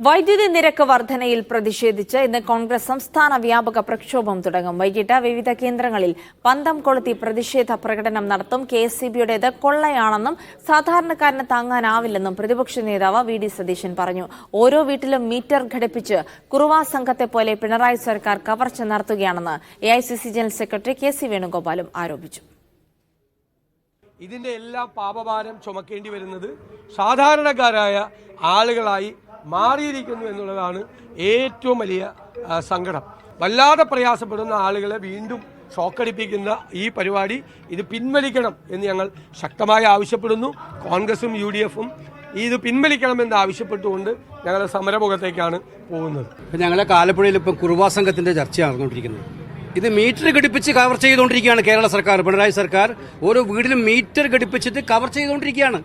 വൈദ്യുതി നിരക്ക് വർധനയിൽ പ്രതിഷേധിച്ച് ഇന്ന് കോൺഗ്രസ് സംസ്ഥാന വ്യാപക പ്രക്ഷോഭം തുടങ്ങും. വൈകിട്ട് വിവിധ കേന്ദ്രങ്ങളിൽ പന്തം കൊളുത്തി പ്രതിഷേധ പ്രകടനം നടത്തും. കെഎസ്ഇബിയുടേത് കൊള്ളയാണെന്നും സാധാരണക്കാരന് താങ്ങാനാവില്ലെന്നും പ്രതിപക്ഷ നേതാവ് വി.ഡി. സതീശൻ പറഞ്ഞു. ഓരോ വീട്ടിലും മീറ്റർ ഘടിപ്പിച്ച് കുറുവാ സംഘത്തെ പോലെ പിണറായി സർക്കാർ കവർച്ച നടത്തുകയാണെന്ന് എഐസിസി ജനറൽ സെക്രട്ടറി കെ.സി. വേണുഗോപാലും ആരോപിച്ചു. ഇതിന്റെ എല്ലാം പാപഭാരം ചുമക്കേണ്ടി വരുന്നത് സാധാരണക്കാരായ ആളുകളായി മാറിയിരിക്കുന്നു എന്നുള്ളതാണ് ഏറ്റവും വലിയ സങ്കടം. വല്ലാതെ പ്രയാസപ്പെടുന്ന ആളുകളെ വീണ്ടും ഷോക്കടിപ്പിക്കുന്ന ഈ പരിപാടി ഇത് പിൻവലിക്കണം എന്ന് ഞങ്ങൾ ശക്തമായി ആവശ്യപ്പെടുന്നു. കോൺഗ്രസും UDF-ഉം ഇത് പിൻവലിക്കണമെന്ന് ആവശ്യപ്പെട്ടുകൊണ്ട് ഞങ്ങൾ സമരമുഖത്തേക്കാണ് പോകുന്നത്. ഞങ്ങളെ ആലപ്പുഴയിൽ ഇപ്പം കുറുവാ സംഘത്തിന്റെ ചർച്ചയാണ് നടന്നുകൊണ്ടിരിക്കുന്നത്. ഇത് മീറ്റർ ഘടിപ്പിച്ച് കവർ ചെയ്തുകൊണ്ടിരിക്കുകയാണ് കേരള സർക്കാർ, പിണറായി സർക്കാർ. ഓരോ വീട്ടിലും മീറ്റർ ഘടിപ്പിച്ചിട്ട് കവർ ചെയ്തുകൊണ്ടിരിക്കുകയാണ്.